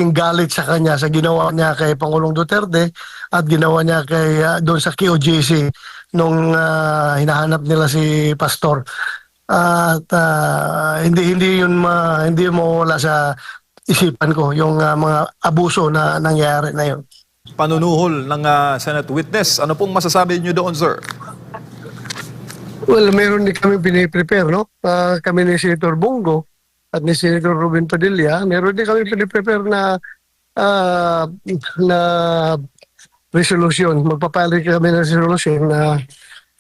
malaking galit sa kanya sa ginawa niya kay Pangulong Duterte at ginawa niya kay doon sa QGC nung hinahanap nila si Pastor. At hindi mawala sa isipan ko yung mga abuso na nangyayari na yun. Panunuhol ng Senate witness. Ano pong masasabi niyo doon, sir? Well, meron din kami piniprepare, no? Kami ni Senator Bongo at ni Senator Ruben Padilla, meron din kami piniprepare na resolution. Magpapali kami ng resolution na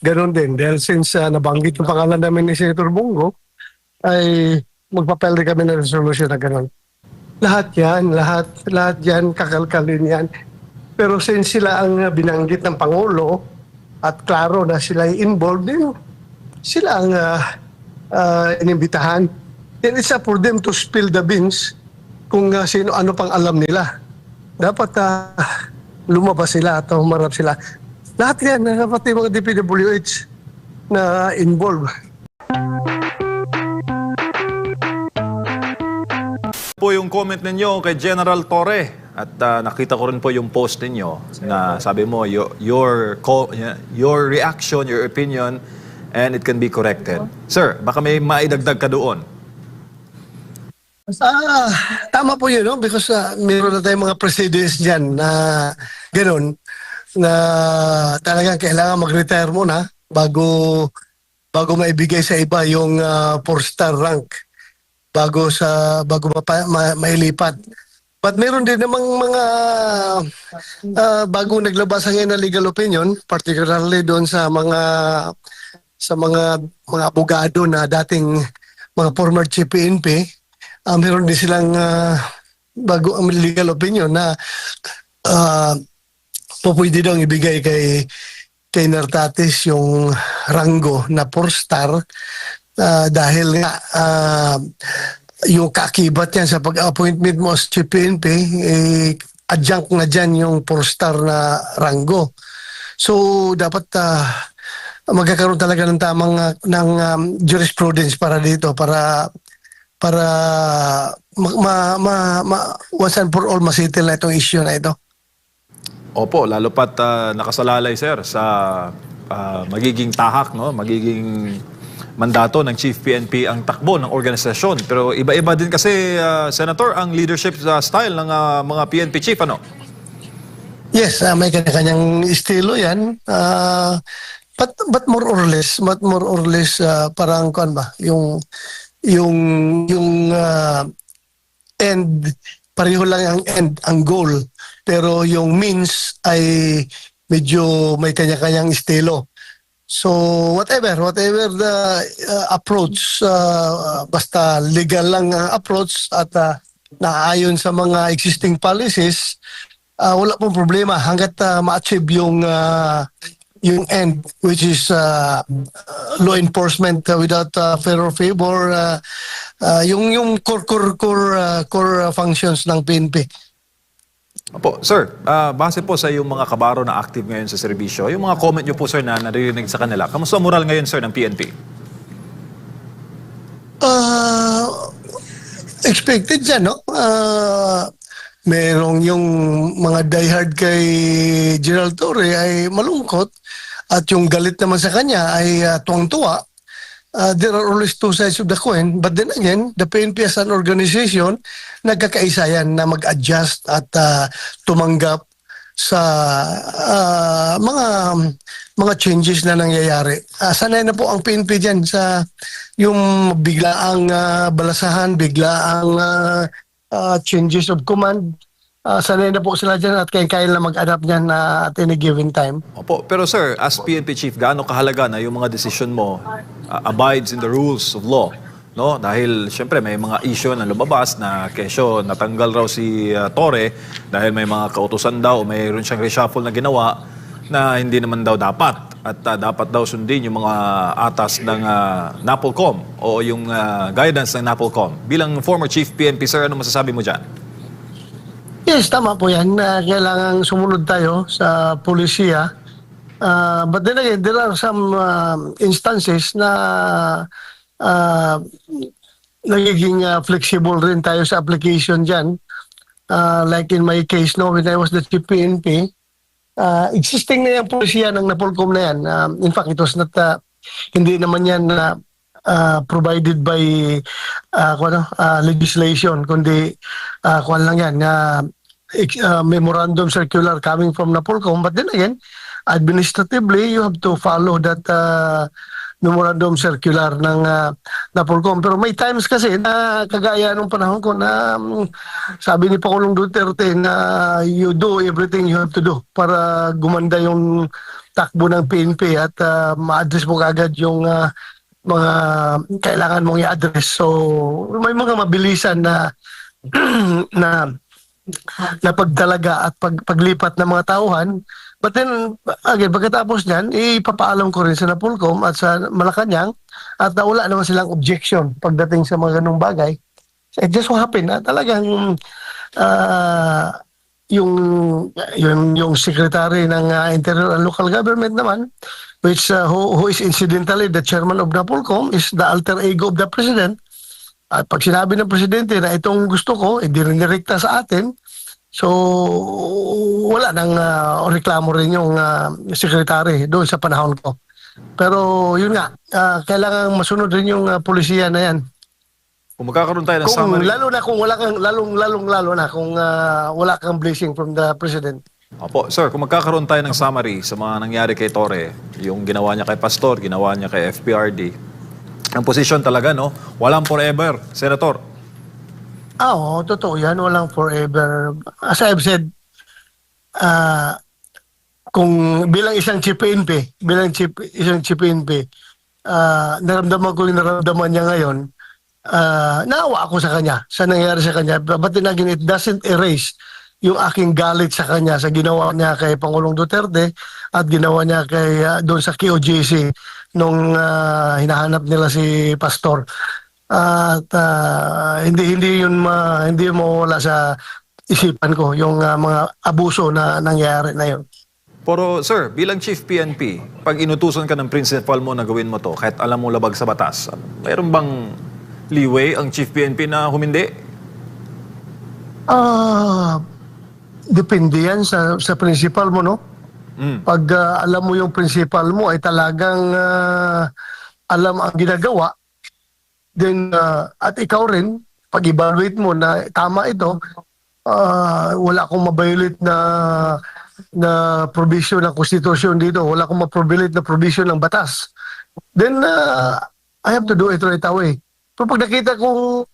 ganoon din. Dahil since nabanggit yung pangalan namin ni Senator Bongo, ay magpapali kami ng resolution na ganoon. Lahat yan, kakalkalin yan. Pero since sila ang binanggit ng Pangulo at klaro na sila ay involved din, sila ang inimbitahan. Then it's up for them to spill the beans kung ano pang alam nila. Dapat lumabas sila at humarap sila. Lahat yan, pati mga DPWH na involved. Po yung comment ninyo kay General Torre at nakita ko rin po yung post ninyo na sabi mo your reaction, your opinion, and it can be corrected. Sir, baka may maidagdag ka doon. Tama po yun, no? Because meron na tayong mga precedents dyan na gano'n na talagang kailangan mag-retire muna bago maibigay sa iba yung 4-star rank bago mailipat. But meron din namang mga bago naglabas ngayon na legal opinion, particularly doon sa mga abogado na dating mga former chief PNP, meron din silang bago ang legal opinion na pwede daw ibigay kay Nartates yung ranggo na 4-star dahil nga yung kaakibat yan sa pag-appointment mo as chief PNP, adjunct na dyan yung 4-star na ranggo. So dapat magkakaroon talaga ng tamang jurisprudence para dito para once and for all masettle na itong issue na ito. Opo, lalo pat nakasalalay, sir, sa magiging tahak, no? Magiging mandato ng Chief PNP ang takbo ng organisasyon. Pero iba-iba din kasi, Senator, ang leadership style ng mga PNP chief, ano? Yes, may kanya-kanyang estilo yan. But more or less, parang kuan ba, yung end, pareho lang ang end, ang goal. Pero yung means ay medyo may kanya-kanyang estilo. So whatever the approach, basta legal lang approach at naayon sa mga existing policies, wala pong problema hanggat ma-achieve yung end, which is law enforcement without fear or favor, yung core functions ng PNP. Opo, sir, base po sa yung mga kabaro na active ngayon sa serbisyo, yung mga comment nyo po, sir, na narinig sa kanila, kamusta moral ngayon, sir, ng PNP? Expected dyan, no? Merong yung mga diehard kay Gerald Torre ay malungkot at yung galit naman sa kanya ay tuwang-tuwa. There are always two sides of the coin, but then again, the PNP as an organization, nagkakaisa yan na mag-adjust at tumanggap sa mga changes na nangyayari. Sanay na po ang PNP dyan sa yung biglaang balasahan, biglaang changes of command. Sanay na po sila dyan at kaya na mag-adapt dyan at any given time. Opo, pero sir, as PNP chief, gaano kahalaga na yung mga decision mo abides in the rules of law? No? Dahil siyempre may mga issue na lumabas na kesyo natanggal raw si Torre dahil may mga kautusan daw, mayroon siyang reshuffle na ginawa na hindi naman daw dapat. At dapat daw sundin yung mga atas ng NAPOLCOM o yung guidance ng NAPOLCOM. Bilang former chief PNP, sir, ano masasabi mo dyan? Yes, tama po yan. Kailangan sumunod tayo sa polisiya. But then again, there are some instances na nagiging flexible rin tayo sa application dyan. Like in my case, no, when I was the chief PNP, existing na yung polisiya ng Napolcom na yan. In fact, it was not, hindi naman yan provided by legislation, kundi kuwan lang yan, memorandum circular coming from Napolcom. But then again, administratively, you have to follow that memorandum circular ng Napolcom. Pero may times kasi na kagaya nung panahon ko na sabi ni Pangulong Duterte na you do everything you have to do para gumanda yung takbo ng PNP at ma-address mo kagad yung mga kailangan mong i-address. So may mga mabilisan na na pagdalaga at paglipat ng mga tauhan. But then, again, pagkatapos niyan, ipapaalam ko rin sa Napolcom at sa Malacanang at wala naman silang objection pagdating sa mga ganung bagay. It just so happen na talagang yung secretary ng Interior and Local Government naman, which who is incidentally the chairman of Napolcom, is the alter ego of the president. At pag sinabi ng presidente na itong gusto ko, idinirekta sa atin, so wala nang reklamo rin yung sekretary doon sa panahon ko. Pero yun nga, kailangan masunod rin yung polisiya na yan. Kung magkakaroon tayo ng summary... Lalo na kung wala kang, lalo na kung wala kang blessing from the president. Opo, sir, kung magkakaroon tayo ng summary sa mga nangyari kay Torre, yung ginawa niya kay Pastor, ginawa niya kay FPRD, ang posisyon talaga, no? Walang forever, Senator. Oo, totoo yan. Walang forever. As I've said, kung bilang isang chief PNP, naramdaman ko yung naramdaman niya ngayon, naawa ako sa kanya, sa nangyari sa kanya. But then again, it doesn't erase yung aking galit sa kanya sa ginawa niya kay Pangulong Duterte at ginawa niya kay doon sa QOJC nung hinahanap nila si Pastor. At hindi mawala sa isipan ko yung mga abuso na nangyari na yun. Pero sir, bilang Chief PNP, pag inutusan ka ng principal mo na gawin mo to, kahit alam mo labag sa batas, mayroon bang leeway ang Chief PNP na humindi? Depende yan sa principal mo, no? Pag alam mo yung principal mo ay talagang alam ang ginagawa, then at ikaw rin, pag evaluate mo na tama ito, wala akong mabiolate na provision ng konstitusyon dito, wala akong ma-violate na provision ng batas, then I have to do it right away. Pero pag nakita kong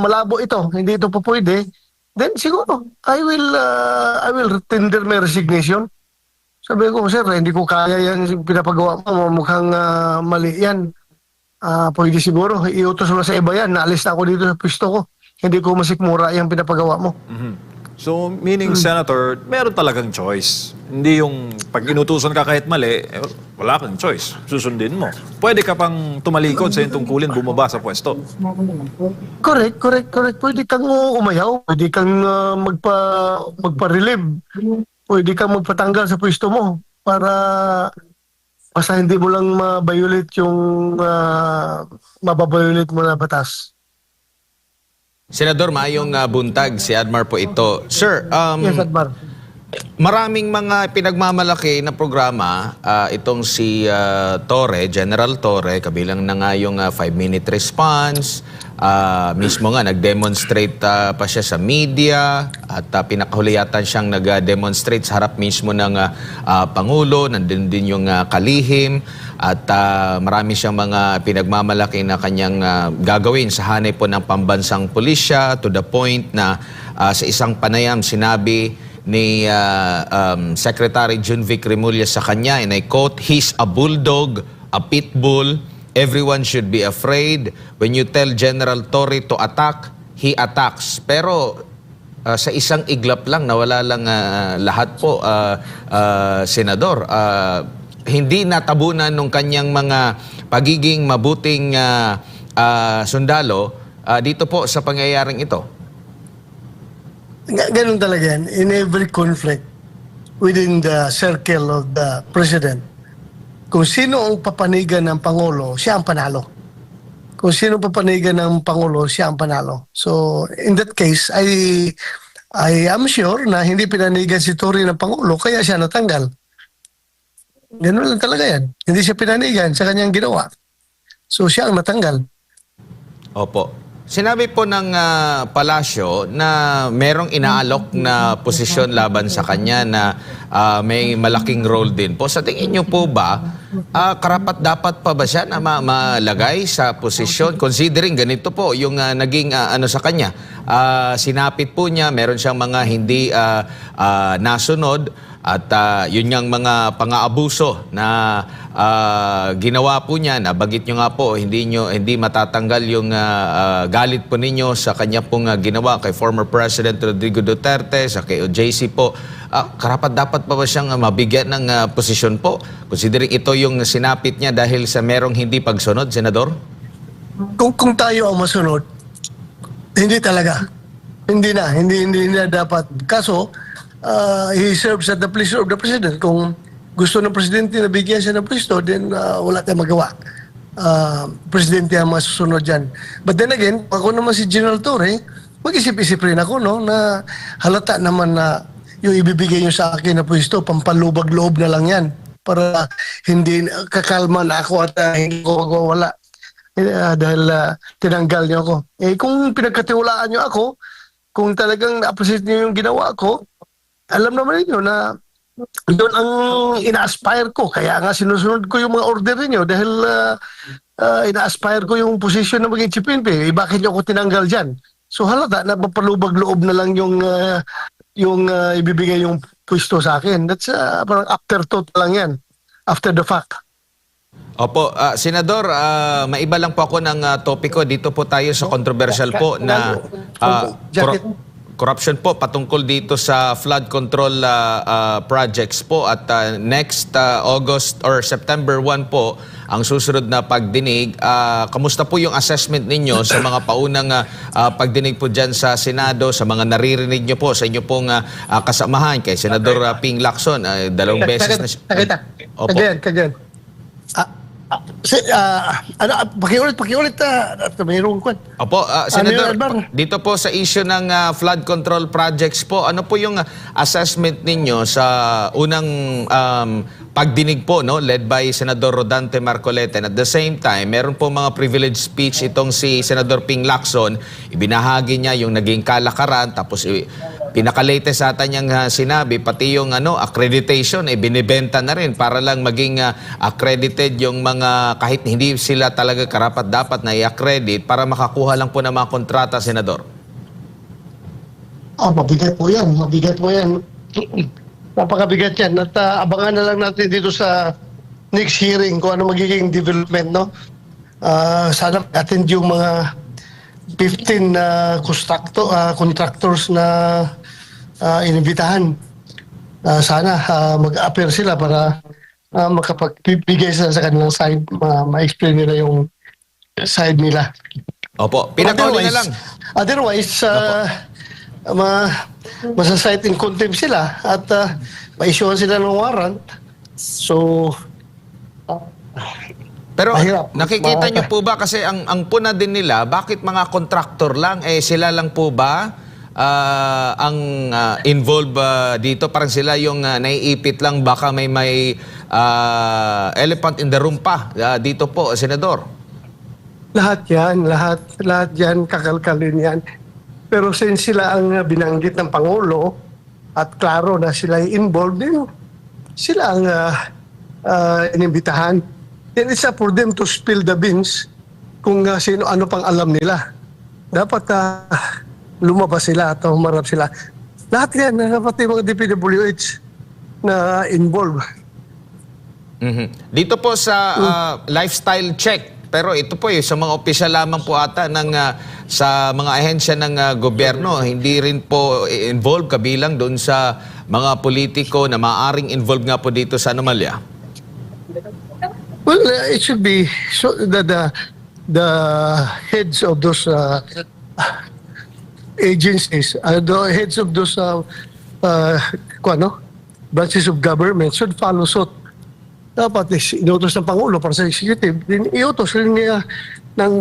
malabo ito, hindi ito po pwede, then siguro I will tender my resignation. Sabi ko, sir, hindi ko kaya yan pinapagawa mo, mukhang mali yan. Pwede siguro iutos mo sa iba yan, naalis na ako dito sa pwesto ko, hindi ko masikmura yung pinapagawa mo. So meaning Senator, meron talagang choice. Hindi yung pag inutusan ka kahit mali, wala kang choice, susundin mo. Pwede ka pang tumalikod sa iyong tungkulin, bumaba sa pwesto. Correct. Pwede kang umayaw, pwede kang magpa-relieve, pwede kang magpatanggal sa pwesto mo para basta hindi mo lang ma-violate yung mababiolate mo na batas. Senador, maayong buntag, si Admar po ito. Sir, Yes, Admar. maraming mga pinagmamalaki na programa, itong si Torre, General Torre, kabilang na nga yung 5-minute response, mismo nga nag-demonstrate pa siya sa media at pinakahuliyatan siyang nag-demonstrate sa harap mismo ng Pangulo, nandun din yung kalihim at marami siyang mga pinagmamalaki na kanyang gagawin sa hanay po ng pambansang pulisya to the point na sa isang panayam sinabi ni Secretary Junvic Remulla sa kanya, and I quote, "He's a bulldog, a pit bull. Everyone should be afraid. When you tell General Torre to attack, he attacks." Pero sa isang iglap lang, nawala lang lahat po, Senador. Hindi natabunan nung kanyang mga pagiging mabuting sundalo dito po sa pangyayaring ito. Ganun talaga yan. In every conflict within the circle of the president, kung sino ang papanigan ng Pangulo, siya ang panalo. Kung sino papanigan ng Pangulo, siya ang panalo. So, in that case, I am sure na hindi pinanigan si Tory ng Pangulo, kaya siya natanggal. Ganun lang talaga yan. Hindi siya pinanigan sa kanyang ginawa. So, siya ang natanggal. Opo. Sinabi po ng palasyo na merong inaalok na posisyon laban sa kanya na may malaking role din po. Sa tingin niyo po ba, karapat-dapat pa ba siya na malagay sa posisyon? Considering ganito po yung naging ano sa kanya. Sinapit po niya, meron siyang mga hindi nasunod at yun yung mga pang-aabuso na ginawa po niya, nabagit nyo nga po, hindi matatanggal yung galit po ninyo sa kanya pong ginawa kay former President Rodrigo Duterte, sa kay OJC po. Karapat-dapat pa ba siyang mabigyan ng posisyon po? Considering ito yung sinapit niya dahil sa merong hindi pagsunod, Senador? Kung tayo ang masunod, hindi talaga. Hindi na dapat. Kaso, he serves at the pleasure of the President. Kung gusto ng Presidente na bigyan siya ng pwesto, then wala tayong magawa. Presidente ang masusunod dyan. But then again, ako naman si General Torre, mag-isip-isip rin ako, no, na halata naman na yung ibibigay nyo sa akin na pwesto, pampalubag-loob na lang yan para hindi kakalma na ako at hindi ko magwawala dahil tinanggal niyo ako. Kung pinagkatiwalaan nyo ako, kung talagang na-appreciate niyo yung ginawa ko, alam naman niyo na doon ang ina-aspire ko. Kaya nga sinusunod ko yung mga order niyo dahil ina-aspire ko yung position na maging chief PNP. Bakit niyo ako tinanggal dyan? So halata na papalubag-loob na lang yung ibibigay yung pwesto sa akin. That's parang afterthought lang yan. After the fact. Opo, Senador, maiba lang po ako ng topiko. Dito po tayo sa controversial po na corruption po patungkol dito sa flood control projects po at next August or September 1 po ang susunod na pagdinig. Kamusta po yung assessment ninyo sa mga paunang pagdinig po dyan sa Senado, sa mga naririnig nyo po sa inyo pong kasamahan kay Senador Ping Lacson? Dalawang beses na siya. Opo. Kagayan. Pakiulit, mayroong kwan. Opo, Senador, Ano yun, dito po sa issue ng flood control projects po, ano po yung assessment ninyo sa unang pagdinig po, no, led by Senador Rodante Marcoleta? And at the same time, meron po mga privileged speech itong si Senador Ping Lacson. Ibinahagi niya yung naging kalakaran, tapos pinaka-latest ata niyang sinabi, pati yung accreditation, binibenta na rin para lang maging accredited yung mga, kahit hindi sila talaga karapat-dapat na i-accredit para makakuha lang po ng mga kontrata, Senador. Mabigat po yan. Napakabigat yan. At abangan na lang natin dito sa next hearing kung ano magiging development, no? Sana attend yung mga 15 contractors na inibitahan. Sana mag-appear sila para makapagbigay sila sa kanilang side, ma-explain nila yung side nila. Opo, pinakauli na lang. Otherwise, masasite in contempt sila at ma-issuean sila ng warrant. So, pero mahirap. nakikita niyo po ba kasi ang puna din nila, bakit mga contractor lang, sila lang po ba ang involved dito? Parang sila yung naiipit lang, baka may elephant in the room pa dito po, Senador. Lahat yan, kakalkalin yan. Pero since sila ang binanggit ng Pangulo at klaro na sila involved din, sila ang inimbitahan. Then it's up for them to spill the beans kung ano pang alam nila. Dapat lumabas sila at humarap sila. Lahat yan, pati mga DPWH na involved. Dito po sa lifestyle check, pero ito po sa mga opisyal lamang po ata sa mga ahensya ng gobyerno, hindi rin po involved kabilang doon sa mga politiko na maaaring involved nga po dito sa anomalya. Well, it should be so the heads of those agencies, the heads of those branches of government should follow suit. Dapat inutos ng Pangulo para sa executive, iutos rin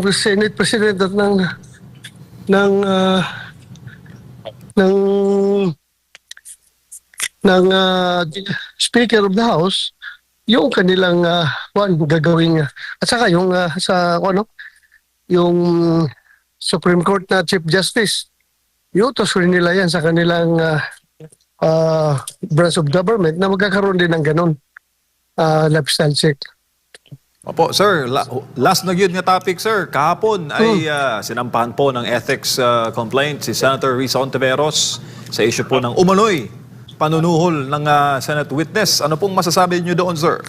Senate President at ng ah, ng Speaker of the House yung kanilang gagawing at saka yung yung Supreme Court na Chief Justice, iutos rin nila yan sa kanilang branch of government na magkakaroon din ng ganun lifestyle check. Opo, sir. Last na yun nga topic, sir. Kahapon ay sinampahan po ng ethics complaint si Senator Risa Ontiveros sa issue po ng umano'y panunuhol ng Senate witness. Ano pong masasabi niyo doon, sir?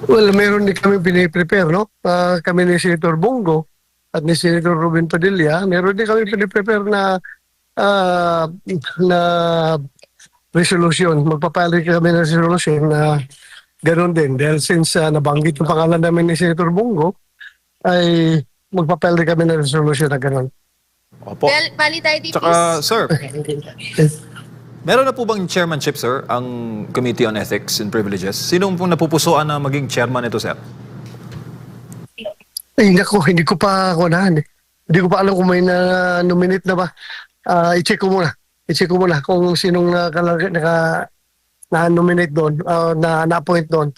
Well, meron din kami piniprepare, no? Kami ni Senator Bongo at ni Senator Ruben Padilla, meron din kami piniprepare na resolution. Magpapali kami ng resolution na ganoon din. Dahil since nabanggit yung pangalan namin ni Senator Bongo, ay magpapali kami ng resolution na ganoon. Opo. Valid ID, Tsaka, please. sir, meron na po bang chairmanship, sir, ang Committee on Ethics and Privileges? Sino pong napupusuan na maging chairman ito, sir? Ay, hindi ko pa kunahan eh. Hindi ko pa alam kung may na-nominate na ba. I-check ko muna. Kung sinong na-nominate doon, na-appoint doon.